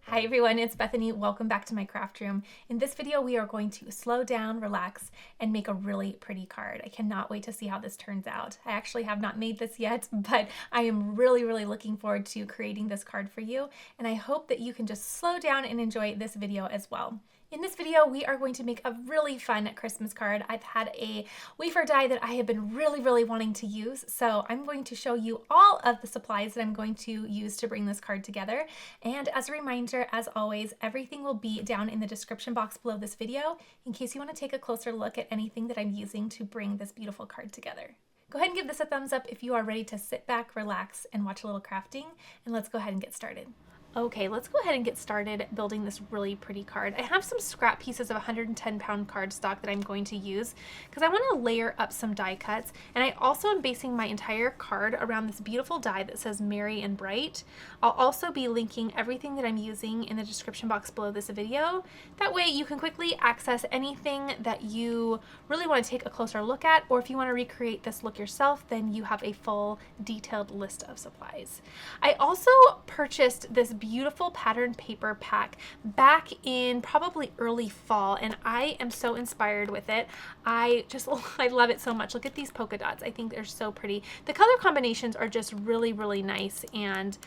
Hi everyone, it's Bethany. Welcome back to my craft room. In this video, we are going to slow down, relax, and make a really pretty card. I cannot wait to see how this turns out. I actually have not made this yet, but I am really looking forward to creating this card for you. And I hope that you can just slow down and enjoy this video as well. In this video, we are going to make a really fun Christmas card. I've had a wafer die that I have been really wanting to use, so I'm going to show you all of the supplies that I'm going to use to bring this card together. And as a reminder, as always, everything will be down in the description box below this video in case you want to take a closer look at anything that I'm using to bring this beautiful card together. Go ahead and give this a thumbs up if you are ready to sit back, relax, and watch a little crafting, and let's go ahead and get started. Okay, let's go ahead and get started building this really pretty card. I have some scrap pieces of 110-pound cardstock that I'm going to use because I want to layer up some die cuts, and I also am basing my entire card around this beautiful die that says Merry and Bright. I'll also be linking everything that I'm using in the description box below this video. That way you can quickly access anything that you really want to take a closer look at, or if you want to recreate this look yourself, then you have a full detailed list of supplies. I also purchased this beautiful pattern paper pack back in probably early fall, and I am so inspired with it. I love it so much. Look at these polka dots. I think they're so pretty. The color combinations are just really nice, and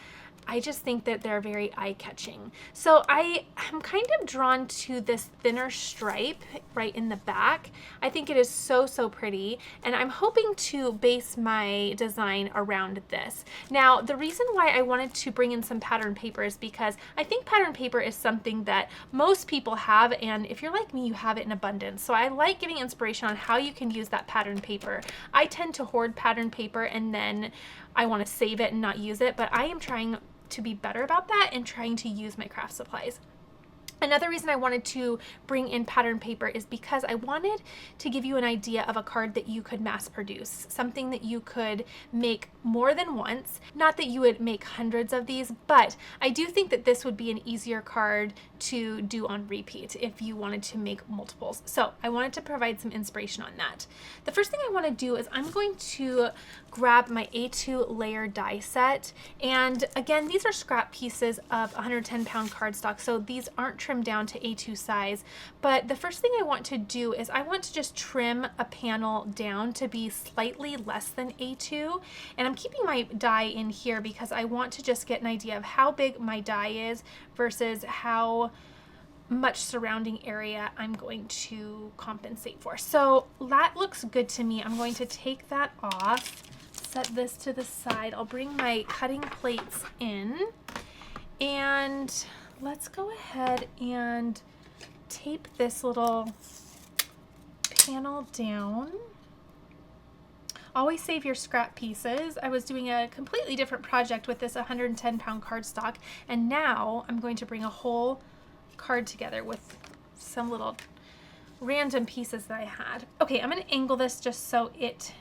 I just think that they're very eye-catching. So I am kind of drawn to this thinner stripe right in the back. I think it is so pretty, and I'm hoping to base my design around this. Now, the reason why I wanted to bring in some pattern paper is because I think pattern paper is something that most people have, and if you're like me, you have it in abundance. So I like getting inspiration on how you can use that pattern paper. I tend to hoard pattern paper and then I want to save it and not use it, but I am trying to be better about that and trying to use my craft supplies. Another reason I wanted to bring in pattern paper is because I wanted to give you an idea of a card that you could mass produce, something that you could make more than once. Not that you would make hundreds of these, but I do think that this would be an easier card to do on repeat if you wanted to make multiples. So I wanted to provide some inspiration on that. The first thing I want to do is I'm going to grab my A2 layer die set, and again, these are scrap pieces of 110-pound cardstock, so these aren't trimmed down to A2 size. But the first thing I want to do is I want to just trim a panel down to be slightly less than A2, and I'm keeping my die in here because I want to just get an idea of how big my die is versus how much surrounding area I'm going to compensate for. So that looks good to me. I'm going to take that off, set this to the side. I'll bring my cutting plates in, and let's go ahead and tape this little panel down. Always save your scrap pieces. I was doing a completely different project with this 110-pound cardstock, and now I'm going to bring a whole card together with some little random pieces that I had. Okay, I'm going to angle this just so it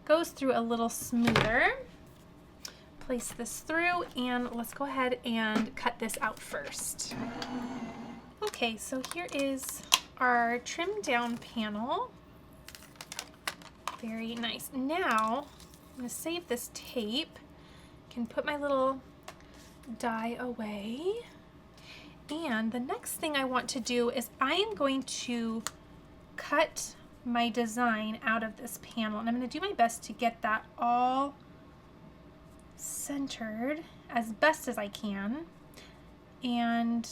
goes through a little smoother. Place this through, and let's go ahead and cut this out first. Okay, so here is our trimmed down panel. Very nice. Now I'm going to save this tape. Can put my little die away. And the next thing I want to do is I am going to cut my design out of this panel, and I'm going to do my best to get that all centered as best as I can. And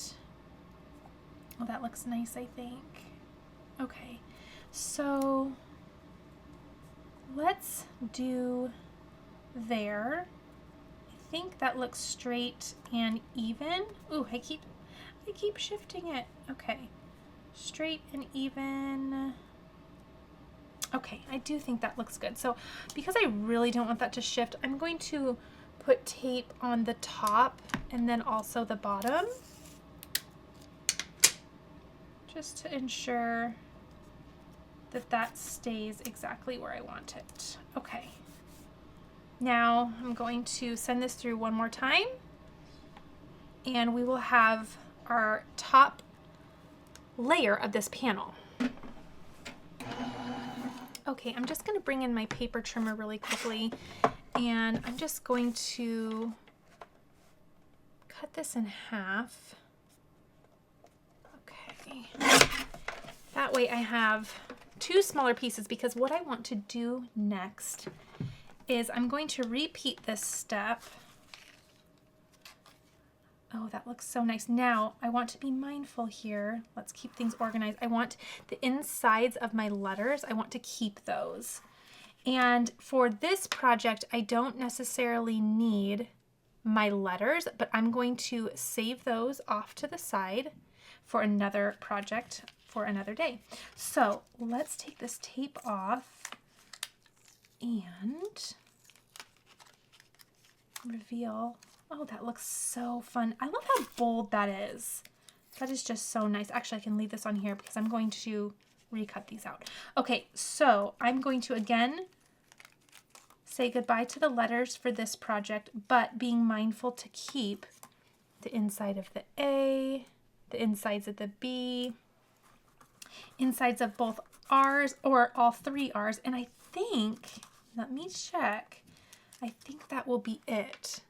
well, that looks nice, I think. Okay, so let's do there. I think that looks straight and even. Ooh, I keep shifting it. Okay, straight and even. Okay, I do think that looks good. So because I really don't want that to shift, I'm going to put tape on the top and then also the bottom, just to ensure that that stays exactly where I want it. Okay, now I'm going to send this through one more time, and we will have our top layer of this panel. Okay, I'm just going to bring in my paper trimmer really quickly, and I'm just going to cut this in half Okay. That way I have 2 smaller pieces, because what I want to do next is I'm going to repeat this step. Oh, that looks so nice. Now I want to be mindful here. Let's keep things organized. I want the insides of my letters, I want to keep those. And for this project, I don't necessarily need my letters, but I'm going to save those off to the side for another project for another day. So let's take this tape off and reveal. Oh, that looks so fun. I love how bold that is. That is just so nice. Actually, I can leave this on here because I'm going to recut these out. Okay, so I'm going to again say goodbye to the letters for this project, but being mindful to keep the inside of the A, the insides of the B, insides of both R's or all 3 R's. And I think, let me check, I think that will be it.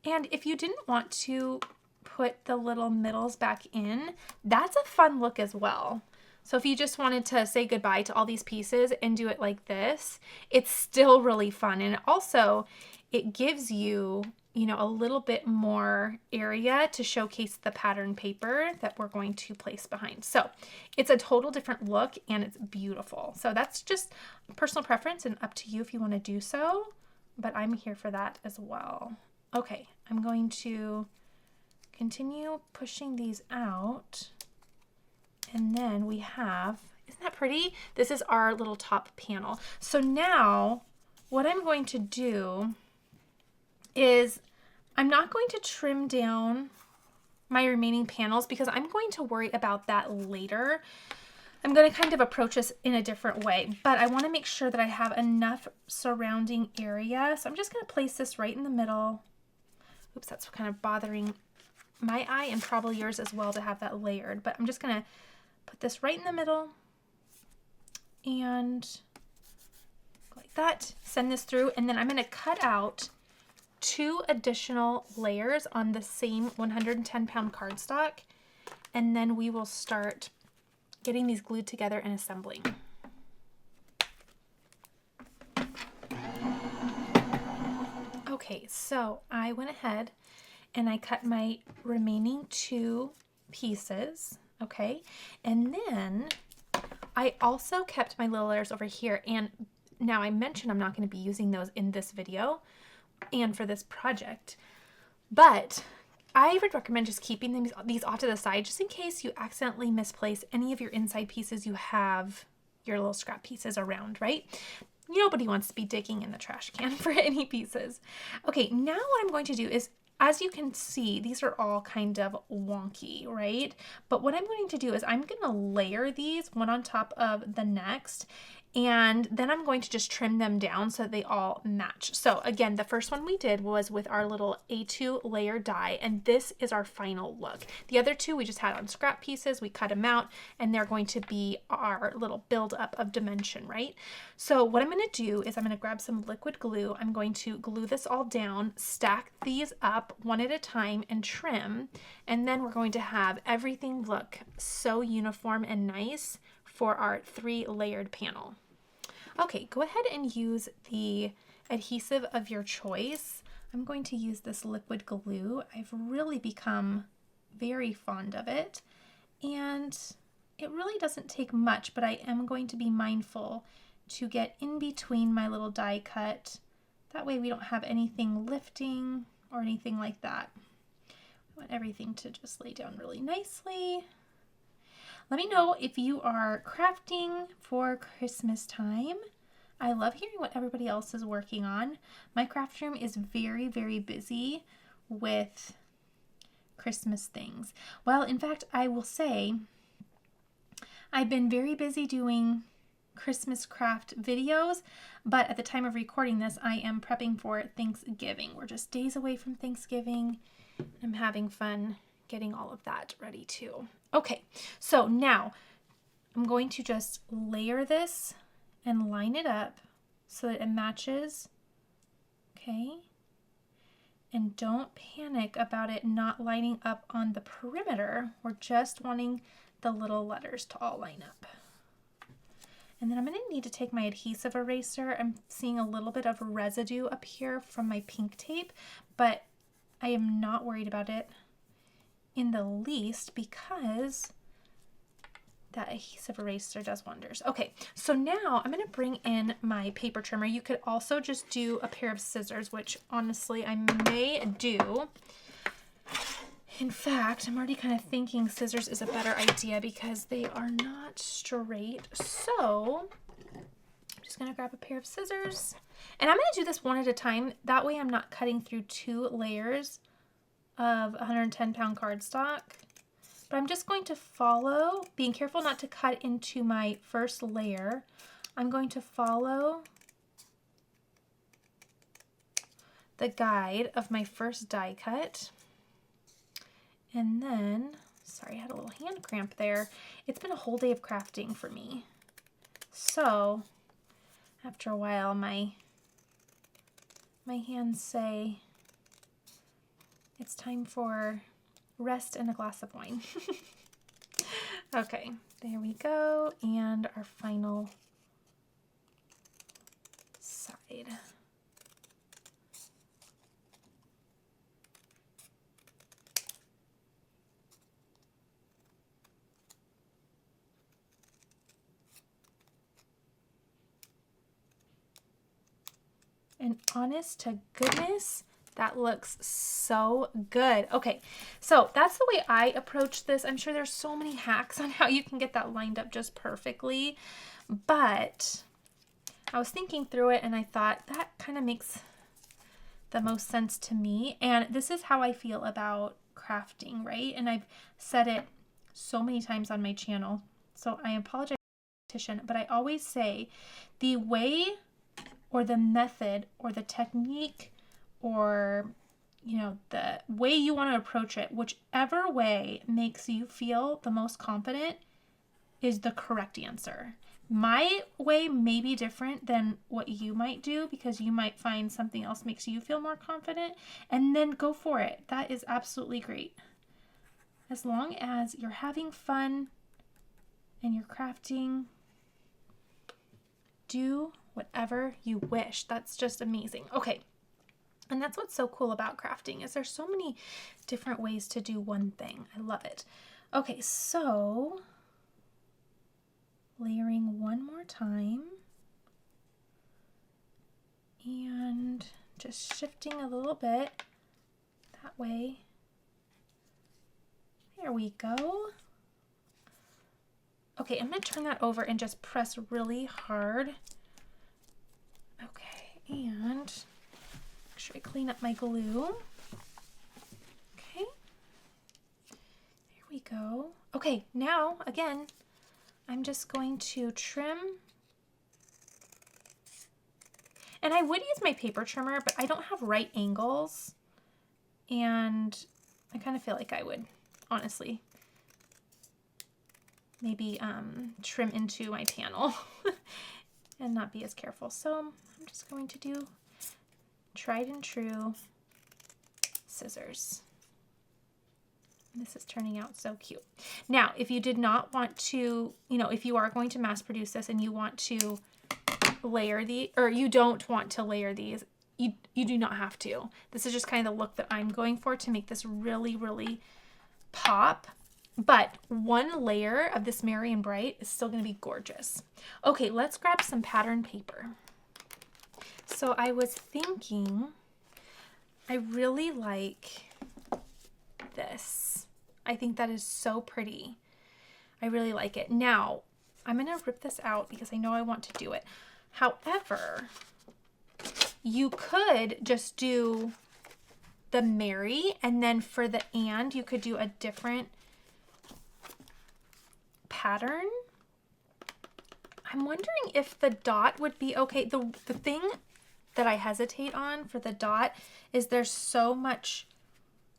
And if you didn't want to put the little middles back in, that's a fun look as well. So if you just wanted to say goodbye to all these pieces and do it like this, it's still really fun. And also it gives you, you know, a little bit more area to showcase the pattern paper that we're going to place behind. So it's a total different look and it's beautiful. So that's just personal preference and up to you if you want to do so, but I'm here for that as well. Okay, I'm going to continue pushing these out. And then we have, isn't that pretty? This is our little top panel. So now what I'm going to do is I'm not going to trim down my remaining panels because I'm going to worry about that later. I'm going to kind of approach this in a different way, but I want to make sure that I have enough surrounding area. So I'm just going to place this right in the middle. Oops, that's kind of bothering my eye and probably yours as well to have that layered, but I'm just going to put this right in the middle and like that, send this through, and then I'm going to cut out 2 additional layers on the same 110-pound cardstock, and then we will start getting these glued together and assembling. Okay, so I went ahead and I cut my remaining 2 pieces, okay? And then I also kept my little layers over here, and now I mentioned I'm not going to be using those in this video and for this project, but I would recommend just keeping these off to the side just in case you accidentally misplace any of your inside pieces. You have your little scrap pieces around, right? Nobody wants to be digging in the trash can for any pieces. Okay, now what I'm going to do is, as you can see, these are all kind of wonky, right? But what I'm going to do is I'm going to layer these one on top of the next, and then I'm going to just trim them down so that they all match. So again, the first one we did was with our little A2 layer die, and this is our final look. The other 2 we just had on scrap pieces, we cut them out, and they're going to be our little build up of dimension, right? So what I'm going to do is I'm going to grab some liquid glue. I'm going to glue this all down, stack these up one at a time and trim, and then we're going to have everything look so uniform and nice for our 3 layered panel. Okay, go ahead and use the adhesive of your choice. I'm going to use this liquid glue. I've really become very fond of it, and it really doesn't take much, but I am going to be mindful to get in between my little die cut. That way we don't have anything lifting or anything like that. I want everything to just lay down really nicely. Let me know if you are crafting for Christmas time. I love hearing what everybody else is working on. My craft room is very, very busy with Christmas things. Well, in fact, I will say I've been very busy doing Christmas craft videos, but at the time of recording this, I am prepping for Thanksgiving. We're just days away from Thanksgiving. I'm having fun getting all of that ready too. Okay, so now I'm going to just layer this and line it up so that it matches. Okay, And don't panic about it not lining up on the perimeter. We're just wanting the little letters to all line up. And then I'm going to need to take my adhesive eraser. I'm seeing a little bit of residue up here from my pink tape, but I am not worried about it in the least because that adhesive eraser does wonders. Okay, so now I'm going to bring in my paper trimmer. You could also just do a pair of scissors, which honestly I may do. In fact, I'm already kind of thinking scissors is a better idea because they are not straight. So I'm just going to grab a pair of scissors. And I'm going to do this one at a time. That way I'm not cutting through 2 layers of 110-pound cardstock. But I'm just going to follow, being careful not to cut into my first layer. I'm going to follow the guide of my first die cut. And then, sorry, I had a little hand cramp there. It's been a whole day of crafting for me. So after a while, my hands say it's time for rest and a glass of wine. Okay, there we go. And our final side. And honest to goodness, that looks so good. Okay, so that's the way I approach this. I'm sure there's so many hacks on how you can get that lined up just perfectly, but I was thinking through it and I thought that kind of makes the most sense to me. And this is how I feel about crafting, right? And I've said it so many times on my channel, so I apologize, but I always say the way or the method or the technique or, you know, the way you want to approach it, whichever way makes you feel the most confident is the correct answer. My way may be different than what you might do because you might find something else makes you feel more confident, and then go for it. That is absolutely great. As long as you're having fun and you're crafting, do whatever you wish. That's just amazing. Okay. And that's what's so cool about crafting is there's so many different ways to do one thing. I love it. Okay, so layering one more time and just shifting a little bit that way. There we go. Okay, I'm going to turn that over and just press really hard. Okay, and make sure I clean up my glue. Okay, there we go. Okay, now again, I'm just going to trim. And I would use my paper trimmer, but I don't have right angles. And I kind of feel like I would, honestly, maybe trim into my panel and not be as careful. So I'm just going to do tried and true scissors. This is turning out so cute. Now, if you did not want to, you know, if you are going to mass produce this and you want to layer you don't want to layer these, you do not have to. This is just kind of the look that I'm going for to make this really, really pop. But one layer of this Merry and Bright is still going to be gorgeous. Okay, let's grab some pattern paper. So I was thinking, I really like this. I think that is so pretty. I really like it. Now, I'm going to rip this out because I know I want to do it. However, you could just do the Merry, and then for the and, you could do a different pattern. I'm wondering if the dot would be okay. The thing that I hesitate on for the dot is there's so much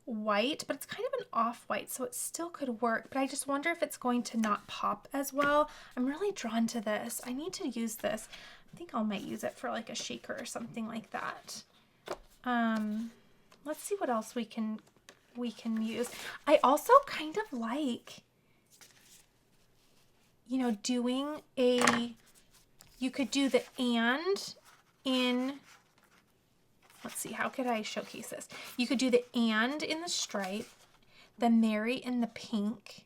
white, but it's kind of an off-white, so it still could work, but I just wonder if it's going to not pop as well. I'm really drawn to this. I need to use this. I think I might use it for like a shaker or something like that. let's see what else we can use. I also kind of like, you know, doing you could do the and in, let's see, how could I showcase this? You could do the and in the stripe, the Mary in the pink.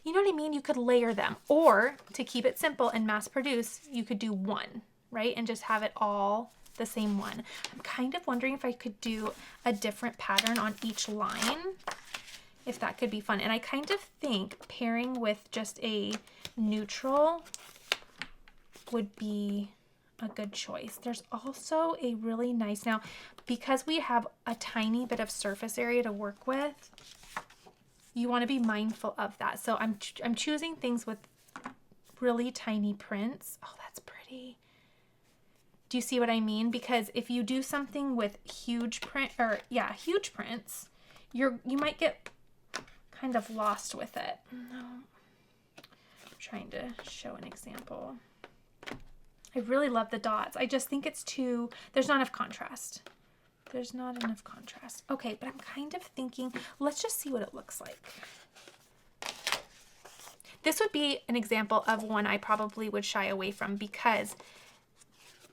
You know what I mean? You could layer them, or to keep it simple and mass produce, you could do one, right? And just have it all the same one. I'm kind of wondering if I could do a different pattern on each line, if that could be fun. And I kind of think pairing with just a neutral would be a good choice. There's also a really nice, now because we have a tiny bit of surface area to work with, you want to be mindful of that. So I'm choosing things with really tiny prints. Oh, that's pretty. Do you see what I mean? Because if you do something with huge prints, you might get kind of lost with it. No. I'm trying to show an example. I really love the dots. I just think it's there's not enough contrast. There's not enough contrast. Okay, but I'm kind of thinking, let's just see what it looks like. This would be an example of one I probably would shy away from, because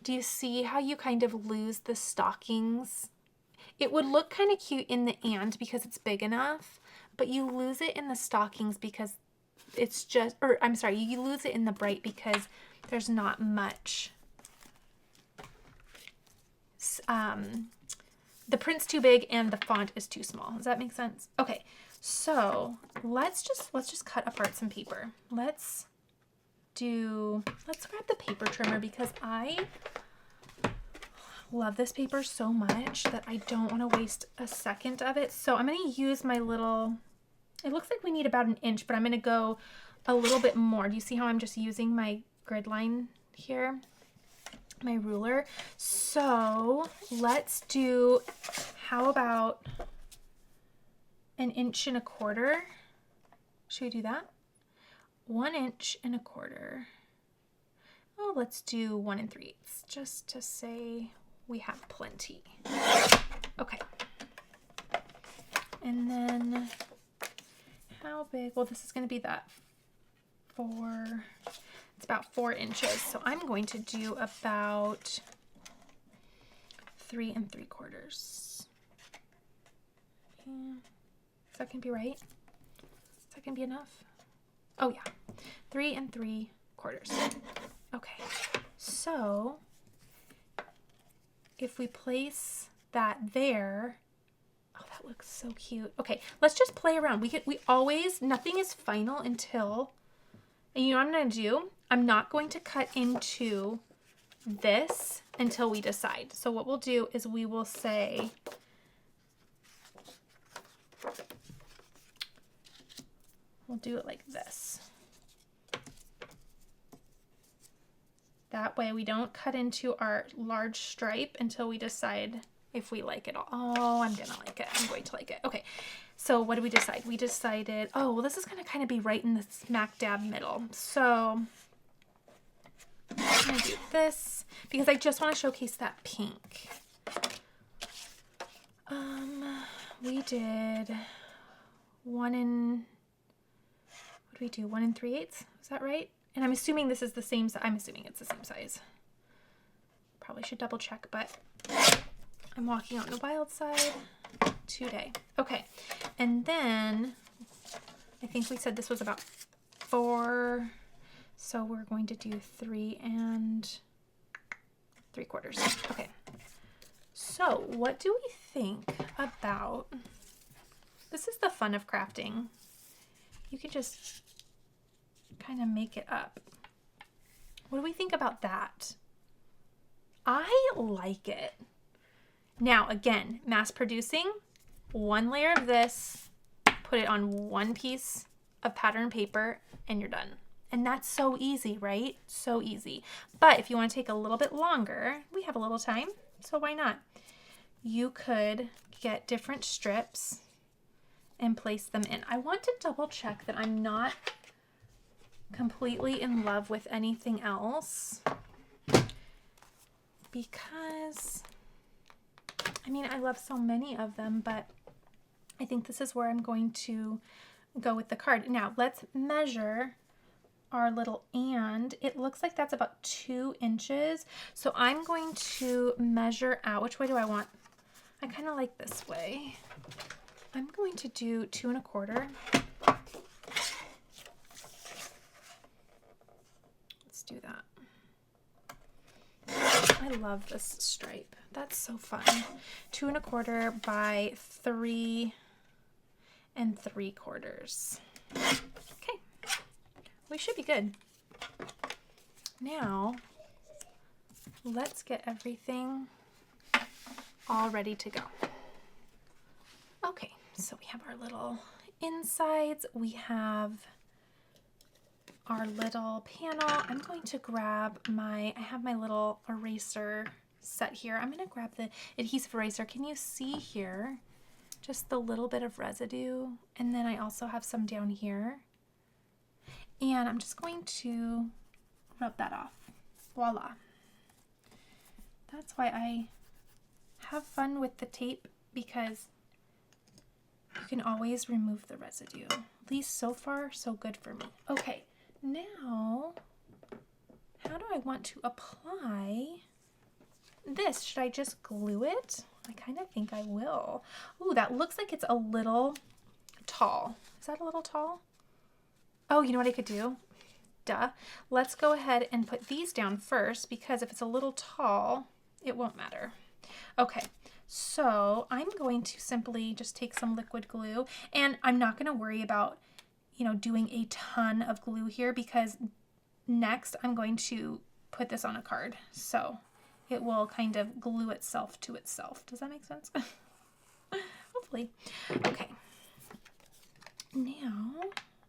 do you see how you kind of lose the stockings? It would look kind of cute in the and because it's big enough, but you lose it in the stockings because it's just, or I'm sorry, you lose it in the bright because there's not much. The print's too big and the font is too small. Does that make sense? Okay, so let's just cut apart some paper. Let's grab the paper trimmer because I love this paper so much that I don't want to waste a second of it. So I'm going to use my little, it looks like we need about 1 inch, but I'm going to go a little bit more. Do you see how I'm just using my grid line here? My ruler. So let's do, how about 1.25 inches? Should we do that? 1.25 inches. Oh, let's do 1 3/8 just to say we have plenty. Okay. And then how big? Well, this is going to be that it's about 4 inches. So I'm going to do about 3 3/4. Yeah. Is that going to be right? Is that going to be enough? Oh yeah, 3 3/4. Okay, so if we place that there, oh, that looks so cute. Okay, let's just play around. We always, nothing is final until, and you know what I'm gonna do? I'm not going to cut into this until we decide. So what we'll do is we will say, we'll do it like this. That way we don't cut into our large stripe until we decide if we like it all. Oh, I'm gonna like it. I'm going to like it. Okay, so what did we decide? We decided, oh, well, this is gonna kind of be right in the smack dab middle. So I'm gonna do this because I just want to showcase that pink. We did 1 3/8? Is that right? And I'm assuming this is the same size. I'm assuming it's the same size. Probably should double check, but I'm walking on the wild side today. Okay, and then I think we said this was about 4. So we're going to do 3 3/4. Okay. So what do we think about, this is the fun of crafting. You can just kind of make it up. What do we think about that? I like it. Now, again, mass producing, 1 layer of this, put it on 1 piece of pattern paper, and you're done. And that's so easy, right? So easy. But if you want to take a little bit longer, we have a little time, so why not? You could get different strips and place them in. I want to double check that I'm not completely in love with anything else, because I mean, I love so many of them, but I think this is where I'm going to go with the card. Now, let's measure our little and. It looks like that's about 2 inches. So I'm going to measure out. Which way do I want? I kind of like this way. I'm going to do 2 1/4. Let's do that. I love this stripe. That's so fun. 2 1/4 by 3 3/4. Okay, we should be good. Now, let's get everything all ready to go. Okay, so we have our little insides. We have our little panel. I'm going to grab I have my little eraser set here. I'm going to grab the adhesive eraser. Can you see here just the little bit of residue? And then I also have some down here. And I'm just going to rub that off. Voila. That's why I have fun with the tape, because you can always remove the residue. At least so far, so good for me. Okay, now, how do I want to apply this? Should I just glue it? I kind of think I will. Ooh, that looks like it's a little tall. Is that a little tall? Oh, you know what I could do? Duh. Let's go ahead and put these down first, because if it's a little tall, it won't matter. Okay, so I'm going to simply just take some liquid glue, and I'm not going to worry about, you know, doing a ton of glue here, because next I'm going to put this on a card. So it will kind of glue itself to itself. Does that make sense? Hopefully. Okay. Now,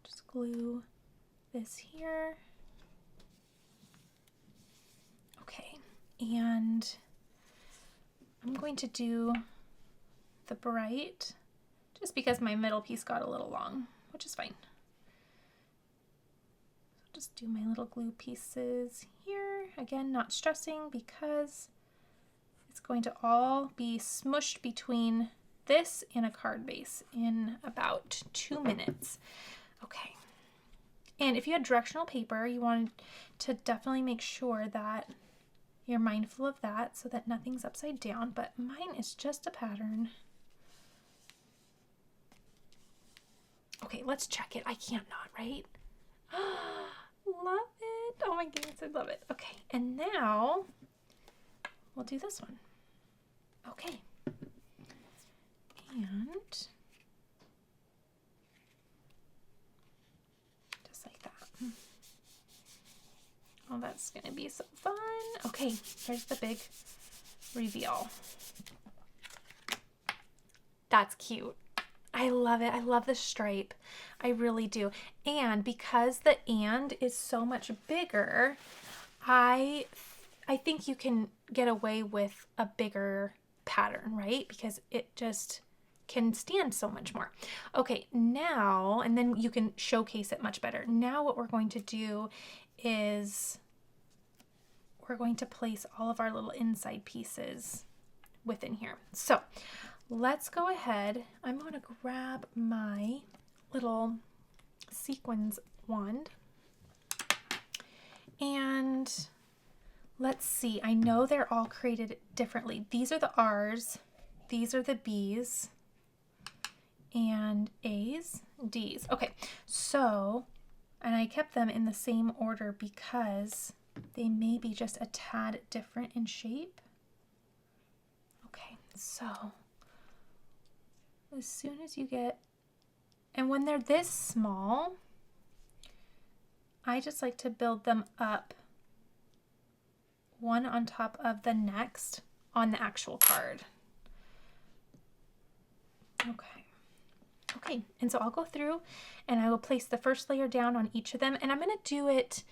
just glue this here. Okay, and I'm going to do the bright just because my middle piece got a little long, which is fine. Just do my little glue pieces here. Again, not stressing, because it's going to all be smushed between this and a card base in about 2 minutes. Okay. And if you had directional paper, you want to definitely make sure that you're mindful of that so that nothing's upside down, but mine is just a pattern. Okay, let's check it. I can't not, right? Love it. Oh my goodness, I love it. Okay, and now we'll do this one. Okay. And just like that. Oh, that's going to be so fun. Okay, here's the big reveal. That's cute. I love it. I love the stripe. I really do. And because the and is so much bigger, I think you can get away with a bigger pattern, right? Because it just can stand so much more. Okay, now, and then you can showcase it much better. Now what we're going to do is we're going to place all of our little inside pieces within here. So let's go ahead. I'm going to grab my little sequins wand, and let's see. I know they're all created differently. These are the R's, these are the B's, and A's, D's. Okay, so, and I kept them in the same order because they may be just a tad different in shape. Okay, so as soon as you get, and when they're this small, I just like to build them up one on top of the next on the actual card. Okay. Okay, and so I'll go through and I will place the first layer down on each of them, and I'm going to do it,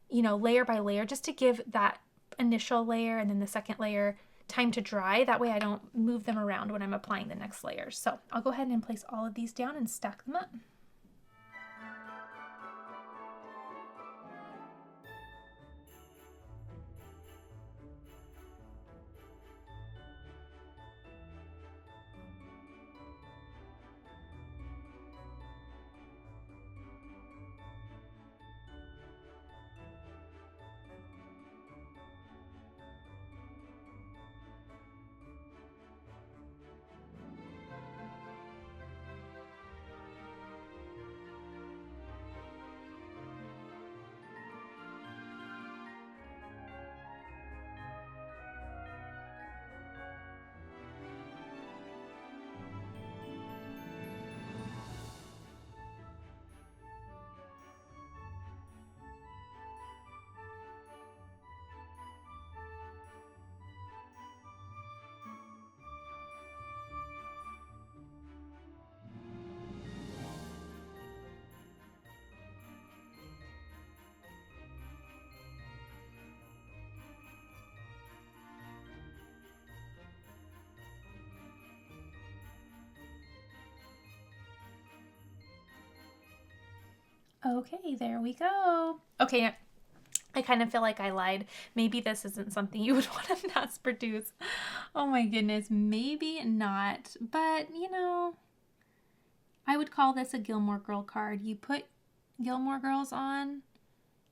you know, layer by layer, just to give that initial layer and then the second layer time to dry. That way I don't move them around when I'm applying the next layer. So I'll go ahead and place all of these down and stack them up. Okay, there we go. Okay, I kind of feel like I lied. Maybe this isn't something you would want to mass produce. Oh my goodness, maybe not. But, you know, I would call this a Gilmore Girl card. You put Gilmore Girls on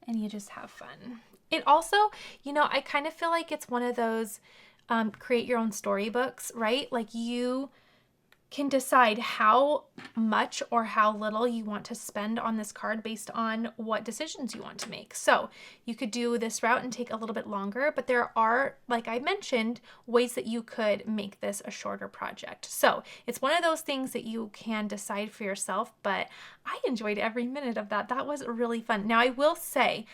and you just have fun. It also, you know, I kind of feel like it's one of those create your own storybooks, right? Like you can decide how much or how little you want to spend on this card based on what decisions you want to make. So you could do this route and take a little bit longer, but there are, like I mentioned, ways that you could make this a shorter project. So it's one of those things that you can decide for yourself, but I enjoyed every minute of that. That was really fun. Now I will say,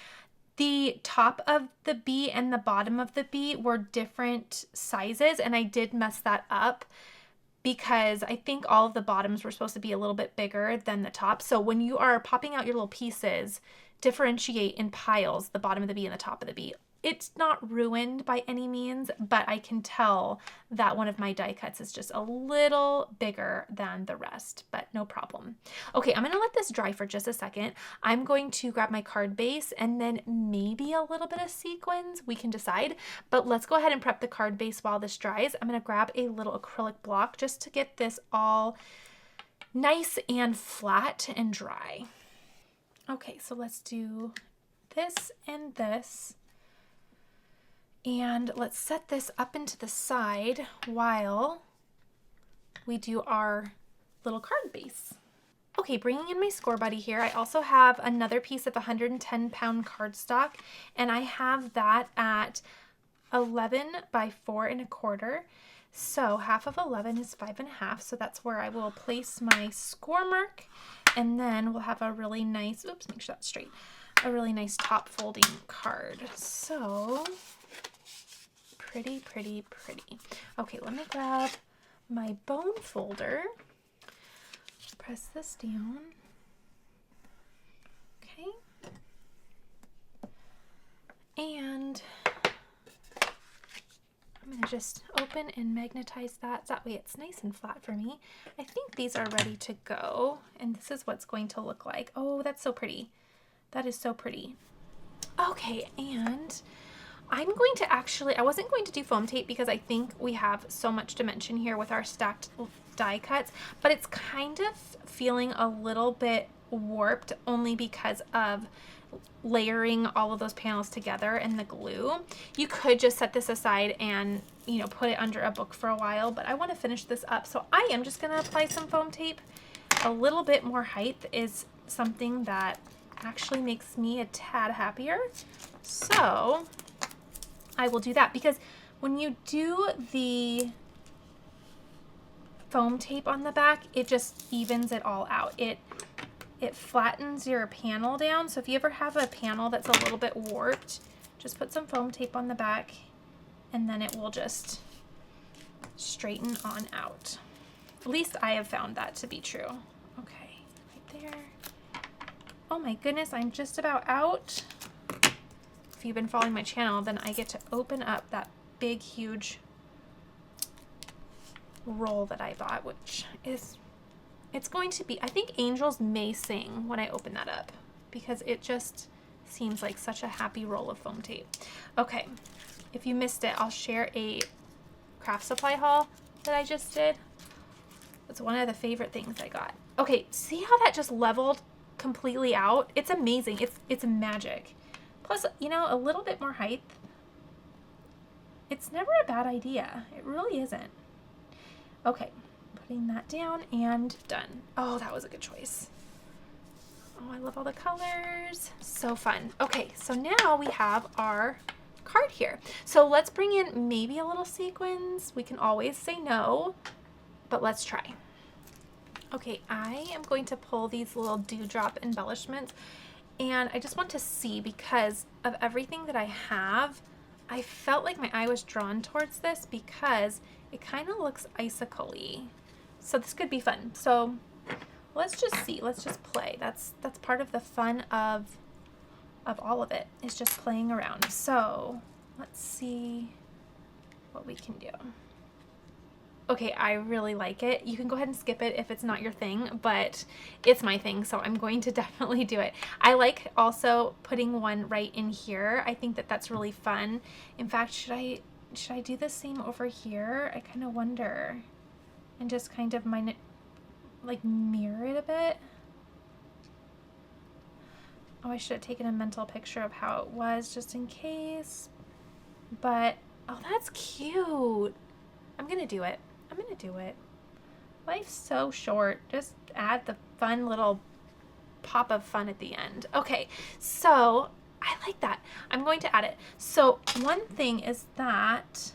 the top of the bee and the bottom of the bee were different sizes, and I did mess that up because I think all of the bottoms were supposed to be a little bit bigger than the top. So when you are popping out your little pieces, differentiate in piles, the bottom of the bee and the top of the bee. It's not ruined by any means, but I can tell that one of my die cuts is just a little bigger than the rest, but no problem. Okay, I'm gonna let this dry for just a second. I'm going to grab my card base and then maybe a little bit of sequins, we can decide, but let's go ahead and prep the card base while this dries. I'm gonna grab a little acrylic block just to get this all nice and flat and dry. Okay, so let's do this and this. And let's set this up into the side while we do our little card base. Okay, bringing in my score buddy here, I also have another piece of 110-pound cardstock, and I have that at 11 by 4 1/4. So half of 11 is 5 1/2. So that's where I will place my score mark, and then we'll have a really nice, oops, make sure that's straight, a really nice top folding card. So pretty, pretty, pretty. Okay, let me grab my bone folder. Press this down. Okay. And I'm going to just open and magnetize that. That way it's nice and flat for me. I think these are ready to go. And this is what's going to look like. Oh, that's so pretty. That is so pretty. Okay, and I'm going to actually, I wasn't going to do foam tape because I think we have so much dimension here with our stacked die cuts, but it's kind of feeling a little bit warped only because of layering all of those panels together and the glue. You could just set this aside and, you know, put it under a book for a while, but I want to finish this up. So I am just going to apply some foam tape. A little bit more height is something that actually makes me a tad happier. So I will do that because when you do the foam tape on the back, it just evens it all out. It flattens your panel down. So if you ever have a panel that's a little bit warped, just put some foam tape on the back and then it will just straighten on out. At least I have found that to be true. Okay, right there. Oh my goodness, I'm just about out. If you've been following my channel, then I get to open up that big, huge roll that I bought, which is, it's going to be, I think angels may sing when I open that up because it just seems like such a happy roll of foam tape. Okay, if you missed it, I'll share a craft supply haul that I just did. It's one of the favorite things I got. Okay, see how that just leveled completely out? It's amazing. It's magic. Plus, you know, a little bit more height. It's never a bad idea. It really isn't. Okay, putting that down and done. Oh, that was a good choice. Oh, I love all the colors. So fun. Okay, so now we have our card here. So let's bring in maybe a little sequins. We can always say no, but let's try. Okay, I am going to pull these little dewdrop embellishments, and I just want to see, because of everything that I have, I felt like my eye was drawn towards this because it kind of looks icicle-y. So this could be fun. So let's just see, let's just play. That's part of the fun of all of it, is just playing around. So let's see what we can do. Okay, I really like it. You can go ahead and skip it if it's not your thing, but it's my thing, so I'm going to definitely do it. I like also putting one right in here. I think that that's really fun. In fact, should I do the same over here? I kind of wonder. And just kind of like mirror it a bit. Oh, I should have taken a mental picture of how it was just in case. But, oh, that's cute. I'm gonna do it. I'm gonna do it. Life's so short. Just add the fun little pop of fun at the end. Okay, so I like that. I'm going to add it. So one thing is that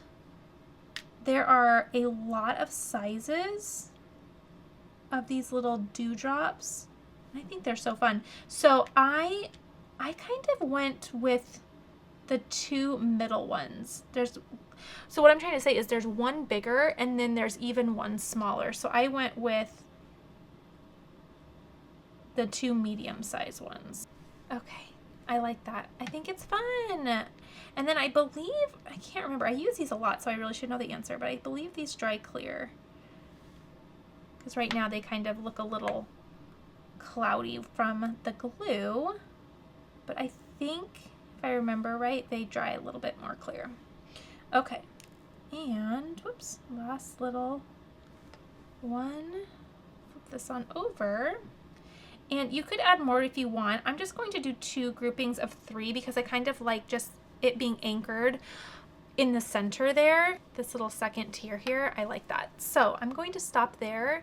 there are a lot of sizes of these little dewdrops. I think they're so fun. So I kind of went with the two middle ones. So what I'm trying to say is there's one bigger and then there's even one smaller. So I went with the two medium-sized ones. Okay, I like that. I think it's fun. And then I believe, I can't remember, I use these a lot, so I really should know the answer, but I believe these dry clear. Because right now they kind of look a little cloudy from the glue, but I think, if I remember right, they dry a little bit more clear. Okay, and whoops, last little one. Flip this on over. And you could add more if you want. I'm just going to do 2 groupings of 3 because I kind of like just it being anchored in the center there. This little second tier here, I like that. So I'm going to stop there,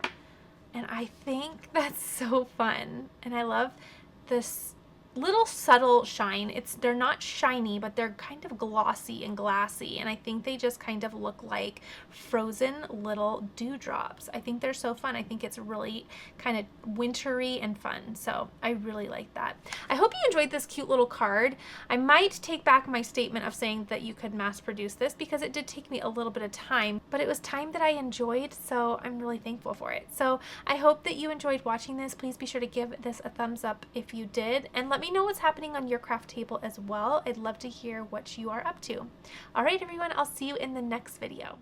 and I think that's so fun. And I love this little subtle shine. They're not shiny, but they're kind of glossy and glassy, and I think they just kind of look like frozen little dewdrops. I think they're so fun. I think it's really kind of wintry and fun, so I really like that. I hope you enjoyed this cute little card. I might take back my statement of saying that you could mass produce this because it did take me a little bit of time, but it was time that I enjoyed, so I'm really thankful for it. So I hope that you enjoyed watching this. Please be sure to give this a thumbs up if you did, and let me know what's happening on your craft table as well. I'd love to hear what you are up to. All right, everyone, I'll see you in the next video.